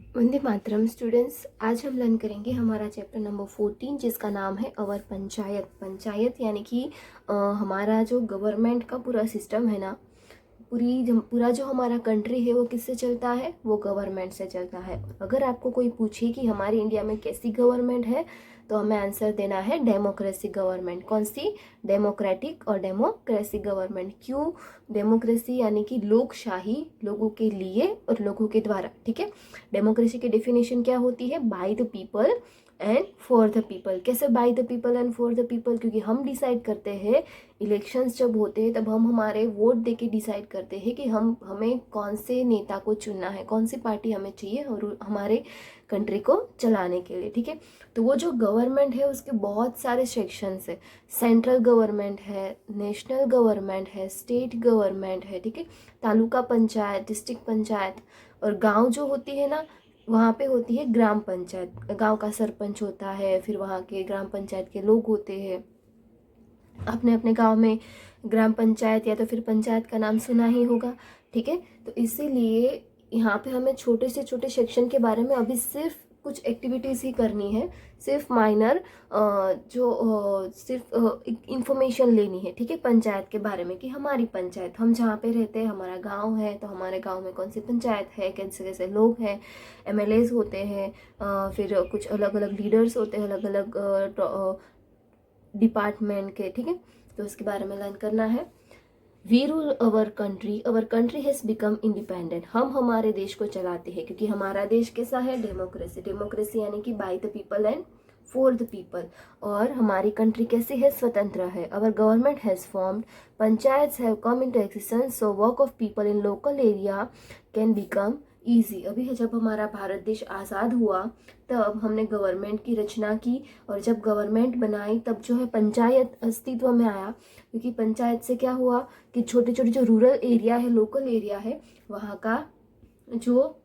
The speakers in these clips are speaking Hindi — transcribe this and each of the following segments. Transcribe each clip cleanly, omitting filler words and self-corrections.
वंदे मातरम स्टूडेंट्स। आज हम लर्न करेंगे हमारा चैप्टर नंबर 14 जिसका नाम है अवर पंचायत। पंचायत यानी कि हमारा जो गवर्नमेंट का पूरा सिस्टम है ना, पूरा जो हमारा कंट्री है वो किससे चलता है, वो गवर्नमेंट से चलता है। अगर आपको कोई पूछे कि हमारे इंडिया में कैसी गवर्नमेंट है तो हमें आंसर देना है डेमोक्रेसी गवर्नमेंट। कौन सी? डेमोक्रेटिक और डेमोक्रेसी गवर्नमेंट। क्यों डेमोक्रेसी? यानी कि लोकशाही, लोगों के लिए और लोगों के द्वारा। ठीक है। डेमोक्रेसी की डेफिनेशन क्या होती है? By the people and for the people. कैसे by the people and for the people? क्योंकि हम डिसाइड करते हैं, इलेक्शंस जब होते हैं तब हम हमारे वोट देके डिसाइड करते हैं कि हमें कौन से नेता को चुनना है, कौन सी पार्टी हमें चाहिए और हमारे कंट्री को चलाने के लिए। ठीक है। तो वो जो गवर्नमेंट है उसके बहुत सारे सेक्शंस है। सेंट्रल गवर्नमेंट है, नेशनल गवर्नमेंट है, स्टेट गवर्नमेंट है। ठीक है। तालुका पंचायत, डिस्ट्रिक्ट पंचायत और गांव जो होती है ना, वहाँ पे होती है ग्राम पंचायत। गांव का सरपंच होता है, फिर वहाँ के ग्राम पंचायत के लोग होते हैं। अपने अपने गांव में ग्राम पंचायत या तो फिर पंचायत का नाम सुना ही होगा। ठीक है। तो इसीलिए यहाँ पे हमें छोटे से छोटे सेक्शन के बारे में अभी सिर्फ कुछ एक्टिविटीज़ ही करनी है, सिर्फ माइनर सिर्फ इंफॉर्मेशन लेनी है। ठीक है। पंचायत के बारे में कि हमारी पंचायत, हम जहाँ पे रहते हैं, हमारा गांव है तो हमारे गांव में कौन सी पंचायत है, कैसे कैसे लोग हैं, एमएलएज होते हैं, फिर कुछ अलग अलग लीडर्स होते हैं अलग अलग डिपार्टमेंट के। ठीक है। तो उसके बारे में लर्न करना है। We rule our country has become independent. हम हमारे देश को चलाते हैं क्योंकि हमारा देश कैसा है? डेमोक्रेसी। डेमोक्रेसी यानी कि bye the people and for the people. और हमारी कंट्री कैसी है? स्वतंत्र है। अवर government has formed, panchayat have come into existence, so work of people in local area can become easy. अभी जब हमारा भारत देश आज़ाद हुआ तब हमने गवर्नमेंट की रचना की और जब गवर्नमेंट बनाई तब जो है पंचायत अस्तित्व में आया। क्योंकि पंचायत से क्या हुआ कि छोटे छोटे जो रूरल एरिया है, लोकल एरिया है, वहाँ का जो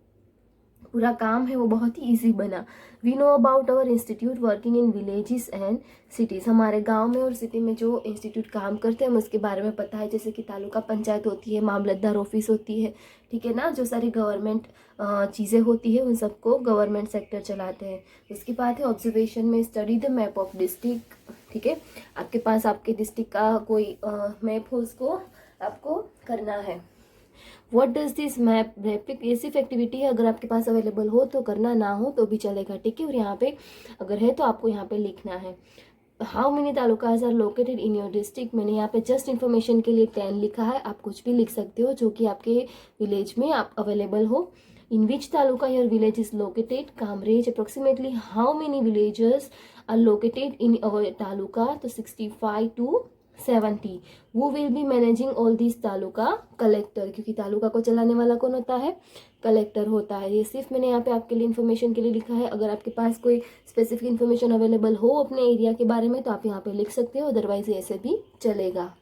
पूरा काम है वो बहुत ही इजी बना। We know about our institute working in villages and cities. हमारे गांव में और सिटी में जो इंस्टीट्यूट काम करते हैं हमें उसके बारे में पता है। जैसे कि तालुका पंचायत होती है, मामलतदार ऑफिस होती है। ठीक है ना। जो सारी गवर्नमेंट चीज़ें होती है उन सबको गवर्नमेंट सेक्टर चलाते हैं। उसके बाद है ऑब्जर्वेशन में study the map of district. ठीक है। आपके पास आपके डिस्ट्रिक्ट का कोई मैप हो, उसको आपको करना है। What does this map? ये सिर्फ एक्टिविटी है, अगर आपके पास अवेलेबल हो तो करना, ना हो तो भी चलेगा। ठीक है। और यहाँ पे अगर है तो आपको यहाँ पे लिखना है। How many talukas are located in your district? मैंने यहाँ पे जस्ट इन्फॉर्मेशन के लिए 10 लिखा है, आप कुछ भी लिख सकते हो जो कि आपके विलेज में आप अवेलेबल हो। In which taluka your village is located? Kamrej. Approximately how many villages are located in our taluka? तो 65 to 70। वो will be managing all this taluka? Collector. क्योंकि तालुका को चलाने वाला कौन होता है? कलेक्टर होता है। ये सिर्फ मैंने यहाँ पे आपके लिए इन्फॉर्मेशन के लिए लिखा है। अगर आपके पास कोई स्पेसिफिक इन्फॉर्मेशन अवेलेबल हो अपने एरिया के बारे में तो आप यहाँ पे लिख सकते हो, अदरवाइज ऐसे भी चलेगा।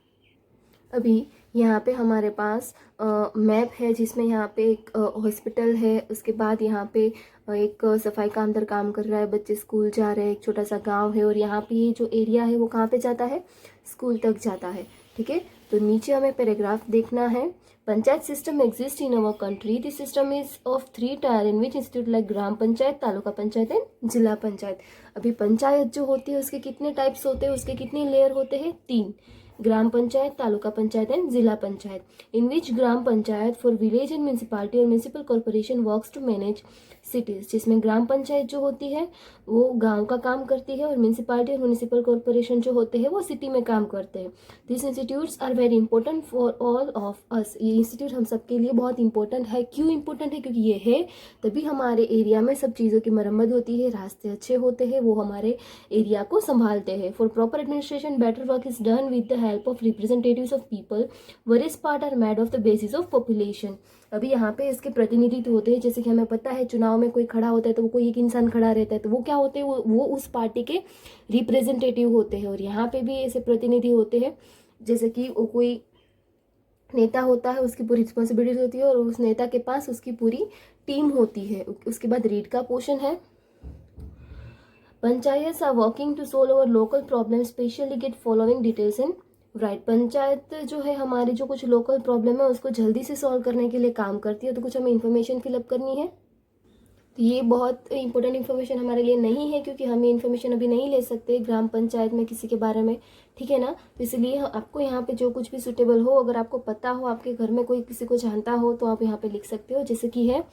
अभी यहाँ पे हमारे पास मैप है जिसमें यहाँ पे एक हॉस्पिटल है, उसके बाद यहाँ पे एक सफाई का अंदर काम कर रहा है, बच्चे स्कूल जा रहे हैं, एक छोटा सा गांव है और यहाँ पे ये जो एरिया है वो कहाँ पे जाता है? स्कूल तक जाता है। ठीक है। तो नीचे हमें पैराग्राफ देखना है। Panchayat system exist in our country. This system is of 3 tyre in which institute like gram panchayat, taluka panchayat and zila panchayat. अभी पंचायत जो होती है उसके कितने टाइप्स होते हैं, उसके कितने लेयर होते हैं? 3। Gram panchayat, taluka panchayat and zila panchayat. In which gram panchayat for village and municipality और municipal corporation works to manage cities. जिसमें ग्राम पंचायत जो होती है वो गांव का काम करती है और म्यूनसिपालिटी और म्यूनसिपल कॉर्पोरेशन जो होते हैं वो सिटी में काम करते हैं। This institutes are very important for all of us. ये इंस्टीट्यूट हम सबके लिए बहुत इंपॉर्टेंट है। क्यों इंपॉर्टेंट है? क्योंकि ये है तभी हमारे एरिया में सब चीज़ों की मरम्मत होती है, रास्ते अच्छे होते हैं, वो हमारे एरिया को संभालते हैं। For proper administration better work is done with the help of representatives of people, various part are made of the basis of population. अभी यहाँ पे इसके प्रतिनिधित्व होते हैं। जैसे कि हमें पता है चुनाव में कोई खड़ा होता है तो वो कोई एक इंसान खड़ा रहता है तो वो क्या होते हैं? वो उस पार्टी के रिप्रेजेंटेटिव होते हैं। और यहाँ पे भी ऐसे प्रतिनिधि होते हैं, जैसे कि वो कोई नेता होता है, उसकी पूरी रिस्पॉन्सिबिलिटी होती है और उस नेता के पास उसकी पूरी टीम होती है। उसके बाद रीड का पोर्शन है। Panchayat are working to solve our local problem, specially get following details in right. Panchayat जो है हमारी जो कुछ लोकल प्रॉब्लम है उसको जल्दी से सॉल्व करने के लिए काम करती है। तो कुछ हमें इन्फॉर्मेशन फिलअप करनी है। तो ये बहुत इंपॉर्टेंट इन्फॉर्मेशन हमारे लिए नहीं है, क्योंकि हम ये इन्फॉर्मेशन अभी नहीं ले सकते ग्राम पंचायत में किसी के बारे में, ठीक है ना। तो इसलिए आपको यहाँ पे जो कुछ भी सुटेबल हो, अगर आपको पता हो, आपके घर में कोई किसी को जानता हो, तो आप यहाँ पे लिख सकते हो। जैसे कि है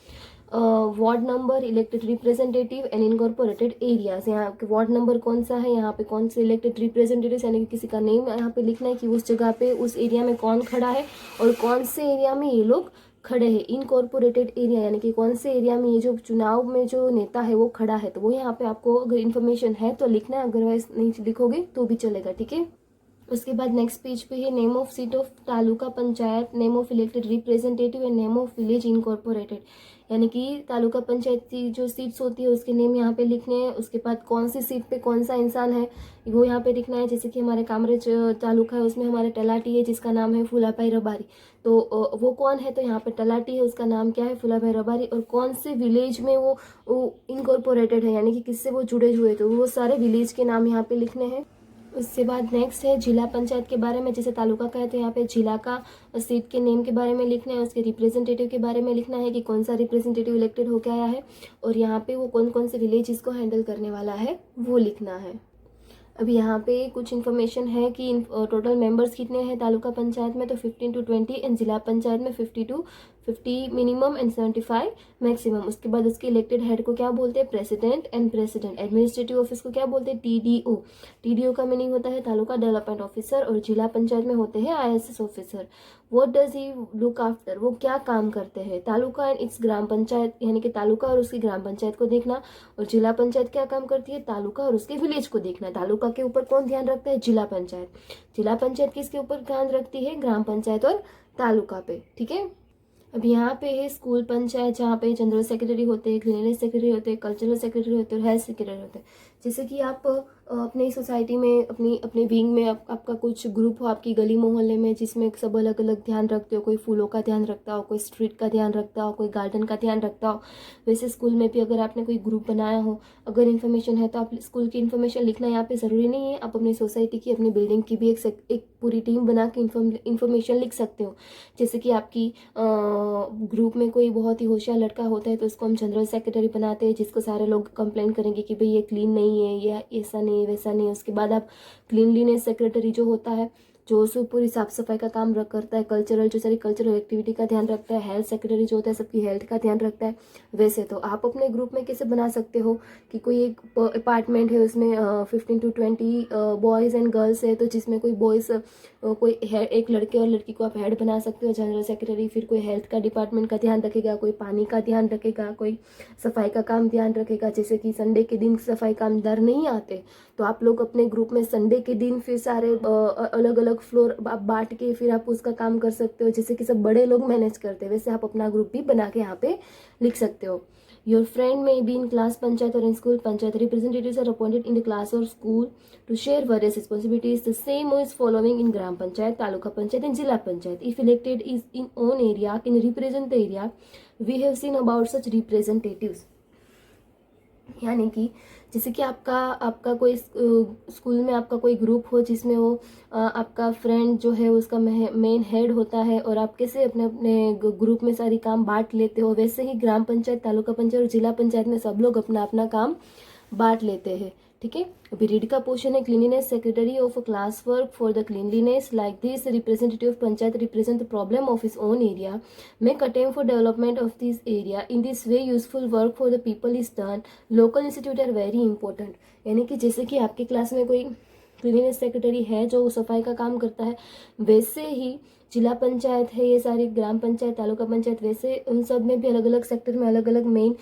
ward number, elected representative and incorporated areas. यहाँ पे वार्ड नंबर कौन सा है, यहाँ पे कौन से इलेक्टेड रिप्रेजेंटेटिव यानी कि किसी का नेम यहाँ पे लिखना है कि उस जगह पे उस एरिया में कौन खड़ा है और कौन से एरिया में ये लोग खड़े हैं। इनकॉर्पोरेटेड एरिया यानी कि कौन से एरिया में ये जो चुनाव में जो नेता है वो खड़ा है, तो वो यहाँ पे आपको अगर इन्फॉर्मेशन है तो लिखना है, अदरवाइज नहीं लिखोगे तो भी चलेगा, ठीक है। उसके बाद नेक्स्ट पेज पे है name of seat of taluka panchayat, name of elected representative and name of village incorporated. यानी कि तालुका पंचायत की जो सीट्स होती है उसके नेम यहाँ पे लिखने हैं। उसके बाद कौन सी सीट पे कौन सा इंसान है वो यहाँ पे लिखना है। जैसे कि हमारे कामरेज तालुका है, उसमें हमारे तलाटी है जिसका नाम है फूलाभाई रबारी, तो वो कौन है, तो यहाँ पे तलाटी है, उसका नाम क्या है, फूलाभाई रबारी। और कौन से विलेज में वो इनकॉर्पोरेटेड है यानी कि किससे वो जुड़े हुए, तो वो सारे विलेज के नाम यहाँ पे लिखने हैं। उसके बाद नेक्स्ट है जिला पंचायत के बारे में। जैसे तालुका का है तो यहाँ पे जिला का सीट के नेम के बारे में लिखना है, उसके रिप्रेजेंटेटिव के बारे में लिखना है कि कौन सा रिप्रेजेंटेटिव इलेक्टेड होकर आया है, और यहाँ पे वो कौन कौन से विलेज इसको हैंडल करने वाला है वो लिखना है। अभी यहाँ पे कुछ इन्फॉर्मेशन है कि टोटल मेंबर्स कितने हैं तालुका पंचायत में, तो 15 to 20 एंड जिला पंचायत में 50 मिनिमम एंड 75 मैक्सिमम। उसके बाद उसके इलेक्टेड हेड को क्या बोलते हैं, president and president. Administrative office को क्या बोलते हैं, टीडीओ। टीडीओ का मीनिंग होता है तालुका डेवलपमेंट ऑफिसर, और जिला पंचायत में होते हैं ISS officer. What does he look after, वो क्या काम करते हैं। तालुका एंड इट्स ग्राम पंचायत यानी कि तालुका और उसकी ग्राम पंचायत को देखना, और जिला पंचायत क्या काम करती है, तालुका और उसके विलेज को देखना। तालुका के ऊपर कौन ध्यान रखता है, जिला पंचायत। जिला पंचायत किसके ऊपर ध्यान रखती है, ग्राम पंचायत और तालुका पे, ठीक है। अब यहाँ पे है स्कूल पंचायत, जहाँ पे जनरल सेक्रेटरी होते हैं, क्लीननेस सेक्रेटरी होते हैं, कल्चरल सेक्रेटरी होते हैं और हेल्थ सेक्रेटरी होते हैं। जैसे कि आप अपनी सोसाइटी में अपने विंग में आपका कुछ ग्रुप हो आपकी गली मोहल्ले में, जिसमें सब अलग अलग ध्यान रखते हो। कोई फूलों का ध्यान रखता हो, कोई स्ट्रीट का ध्यान रखता हो, कोई गार्डन का ध्यान रखता हो। वैसे स्कूल में भी अगर आपने कोई ग्रुप बनाया हो, अगर इन्फॉर्मेशन है तो आप स्कूल की इन्फॉर्मेशन लिखना यहाँ पे ज़रूरी नहीं है। आप अपनी सोसाइटी की, अपनी बिल्डिंग की भी एक पूरी टीम बना के इन्फॉर्मेशन लिख सकते हो। जैसे कि आपकी ग्रुप में कोई बहुत ही होशियार लड़का होता है तो उसको हम जनरल सेक्रेटरी बनाते हैं, जिसको सारे लोग कंप्लेंट करेंगे कि भाई ये क्लीन नहीं है, ये ऐसा नहीं है, वैसा नहीं है। उसके बाद आप क्लीनलीनेस सेक्रेटरी जो होता है, जो उसको पूरी साफ सफाई का काम करता है, जो सारी कल्चरल एक्टिविटी का ध्यान रखता है। हेल्थ सेक्रेटरी जो होता है सबकी हेल्थ का ध्यान रखता है। वैसे तो आप अपने ग्रुप में कैसे बना सकते हो कि कोई एक अपार्टमेंट है, उसमें 15 to 20 बॉयज़ एंड गर्ल्स है, तो जिसमें कोई बॉयज़ कोई एक लड़के और लड़की को आप हेड बना सकते हो जनरल सेक्रेटरी। फिर कोई हेल्थ का डिपार्टमेंट का ध्यान रखेगा, कोई पानी का ध्यान रखेगा, कोई सफाई का काम ध्यान रखेगा। जैसे कि संडे के दिन सफाई कामदार नहीं आते, तो आप लोग अपने ग्रुप में संडे के दिन फिर सारे अलग अलग फ्लोर बांट के फिर आप उसका काम कर सकते हो, जैसे कि सब बड़े लोग मैनेज करते हैं। वैसे आप अपना ग्रुप भी बना के यहाँ पे लिख सकते हो। Your friend may be in class panchayat और in school panchayat, representatives are appointed in the class और school to share various responsibilities the same is following in gram panchayat, taluka panchayat and jila panchayat. If elected is in own area can represent the area, we have seen about such representatives। यानी कि जैसे कि आपका कोई स्कूल में आपका कोई ग्रुप हो जिसमें वो आपका फ्रेंड जो है उसका मेन हेड होता है, और आप कैसे अपने अपने ग्रुप में सारी काम बांट लेते हो, वैसे ही ग्राम पंचायत, तालुका पंचायत और जिला पंचायत में सब लोग अपना अपना काम बांट लेते हैं, ठीक है। अभी रीड का पोर्शन है, cleanliness secretary of a class work for the cleanliness like this representative of panchayat represent the problem of his own area, make attempt for development of this area, in this way useful work for the people is done, local institute are very important. यानी कि जैसे कि आपकी क्लास में कोई क्लीनिनेस सेक्रेटरी है जो सफाई का काम करता है, वैसे ही जिला पंचायत है, ये सारी ग्राम पंचायत, तालुका पंचायत, वैसे उन सब में भी अलग अलग सेक्टर में अलग अलग मेन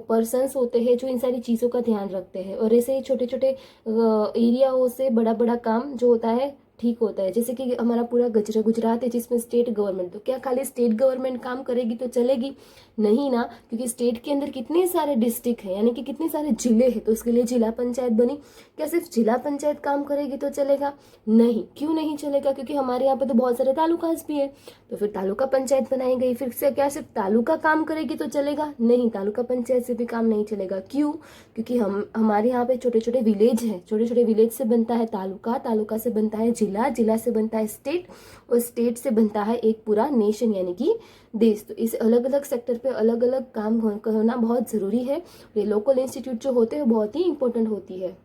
पर्सन्स होते हैं जो इन सारी चीज़ों का ध्यान रखते हैं। और ऐसे ही छोटे छोटे एरियाओं से बड़ा बड़ा काम जो होता है ठीक होता है। जैसे कि हमारा पूरा गुजरात है जिसमें स्टेट गवर्नमेंट, तो क्या खाली स्टेट गवर्नमेंट काम करेगी तो चलेगी, नहीं ना, क्योंकि स्टेट के अंदर कितने सारे डिस्ट्रिक्ट हैं यानी कि कितने सारे जिले हैं, तो उसके लिए जिला पंचायत बनी। क्या सिर्फ जिला पंचायत काम करेगी तो चलेगा, नहीं। क्यों नहीं चलेगा, क्योंकि हमारे यहाँ पे तो बहुत सारे तालुकास भी है, तो फिर तालुका पंचायत बनाई गई। फिर से क्या सिर्फ तालुका काम करेगी तो चलेगा, नहीं, तालुका पंचायत से भी काम नहीं चलेगा। क्यों, क्योंकि हमारे यहाँ पे छोटे छोटे विलेज हैं, छोटे छोटे विलेज से बनता है तालुका, तालुका से बनता है जिला, जिला से बनता है स्टेट, और स्टेट से बनता है एक पूरा नेशन यानी कि देश। तो इस अलग अलग सेक्टर पे अलग अलग काम होना बहुत ज़रूरी है। ये लोकल इंस्टीट्यूट जो होते हैं बहुत ही इंपॉर्टेंट होती है।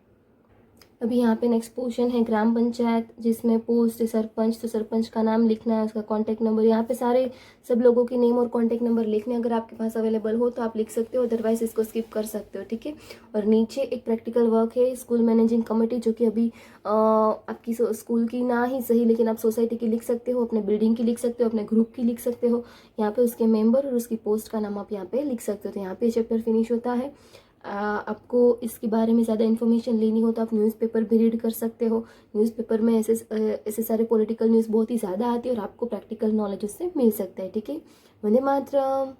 अभी यहाँ पे नेक्स्ट पोर्शन है ग्राम पंचायत, जिसमें पोस्ट सरपंच, तो सरपंच का नाम लिखना है, उसका कॉन्टैक्ट नंबर, यहाँ पे सारे सब लोगों के नेम और कॉन्टैक्ट नंबर लिखने, अगर आपके पास अवेलेबल हो तो आप लिख सकते हो, अदरवाइज इसको स्किप कर सकते हो, ठीक है। और नीचे एक प्रैक्टिकल वर्क है स्कूल मैनेजिंग कमेटी, जो कि अभी आपकी स्कूल की ना ही सही लेकिन आप सोसाइटी की लिख सकते हो, अपने बिल्डिंग की लिख सकते हो, अपने ग्रुप की लिख सकते हो। यहाँ पे उसके मेंबर और उसकी पोस्ट का नाम आप यहाँ पे लिख सकते हो। तो यहाँ पे चैप्टर फिनिश होता है। आपको इसके बारे में ज़्यादा इन्फॉर्मेशन लेनी हो तो आप न्यूज़पेपर भी रीड कर सकते हो। न्यूज़पेपर में ऐसे सारे पॉलिटिकल न्यूज़ बहुत ही ज़्यादा आती है और आपको प्रैक्टिकल नॉलेज उससे मिल सकता है, ठीक है। वंदे मातरम।